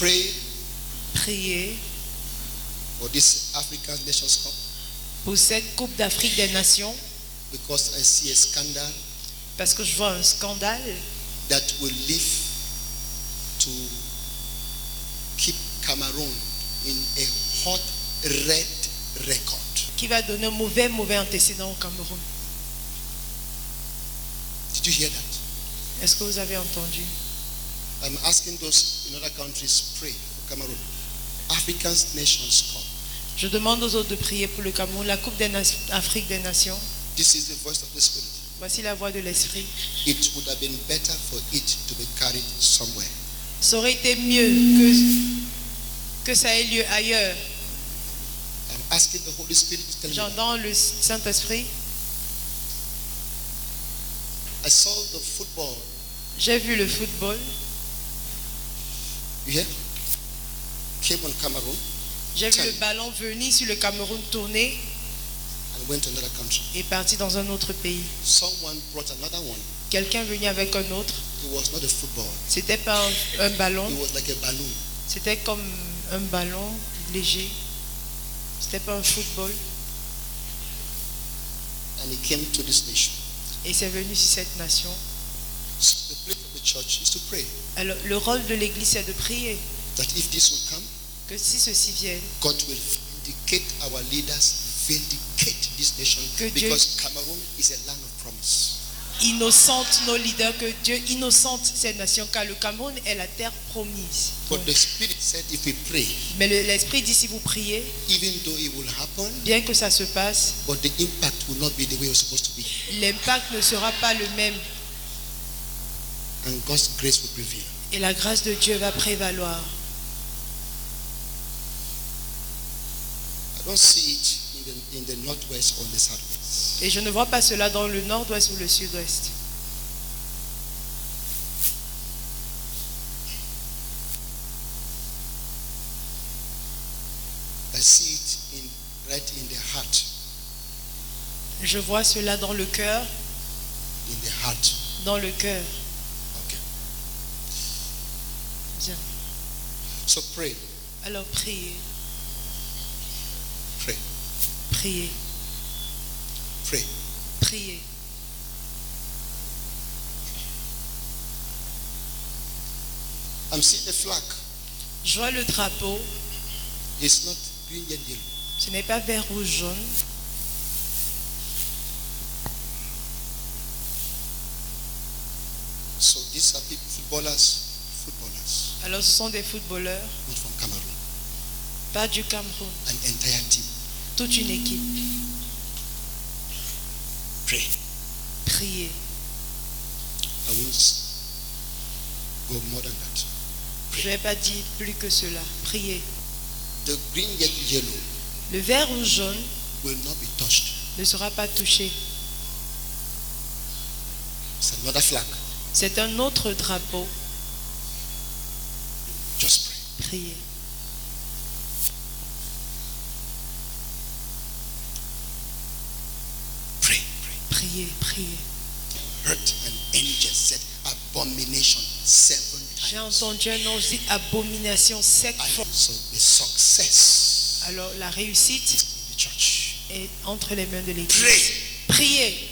pray prier for this African Nations Cup pour cette Coupe d'Afrique des Nations because I see a scandal parce que je vois un scandale that will lead to keep Cameroon in a hot red record. qui va donner un mauvais antécédent au Cameroun. Did you hear that? Est-ce que vous avez entendu? I'm asking those in other countries, pray for Cameroon. African Nations Cup. Je demande aux autres de prier pour le Cameroun, la Coupe d'Afrique des Nations. This is the voice of the Spirit. Voici la voix de l'Esprit. It would have been better for it to be carried somewhere. Ça aurait été mieux que ça ait lieu ailleurs. I'm asking the Holy Spirit to tell me. J'entends le Saint-Esprit. I saw the football. J'ai vu le football. You hear? Came on Cameroon J'ai vu le ballon venir sur le Cameroun tourner and went to another country. et partir dans un autre pays. Someone brought another one. Quelqu'un venait avec un autre. It was not a football. C'était pas un ballon. It was like a balloon. C'était comme un ballon léger. C'était pas un football. And it came to this nation. Et c'est venu sur cette nation. So the place of the church is to pray. Alors, le rôle de l'église, c'est de prier. That if this will come, Que si ceci vienne, God will vindicate our leaders, vindicate this nation, Que Dieu- because Cameroon is a land of promise. innocente nos leaders, que Dieu innocente cette nation, car le Cameroun est la terre promise. But the Spirit said if we pray, Mais l'Esprit dit si vous priez, even though it will happen, bien que ça se passe, but the impact will not be the way it's supposed to be. l'impact ne sera pas le même And God's grace will prevail. et la grâce de Dieu va prévaloir. I don't see it in the northwest or the southwest. Et je ne vois pas cela dans le nord-ouest ou le sud-ouest. I see it right in the heart. Je vois cela dans le cœur, In the heart. dans le cœur. Okay. Bien. So pray, Alors priez, pray, priez, pray. priez. I'm seeing the flag. Je vois le drapeau, It's not green yet yellow. ce n'est pas vert, rouge, jaune. So these are people, footballers, Alors ce sont des footballeurs, not from Cameroon. pas du Cameroun, An entire team. toute une équipe. Pray. Priez. I won't go more than that. Je ne vais pas dire plus que cela. Priez. The green yet yellow Le vert ou jaune will not be touched. ne sera pas touché. It's another flag. C'est un autre drapeau. Just pray. Priez. Pray. Priez, priez. Heard an angel said abomination 7 J'ai times. entendu un nom dit abomination 7 fois. So the success Alors la réussite in the church. est entre les mains de l'Église. Pray. Priez.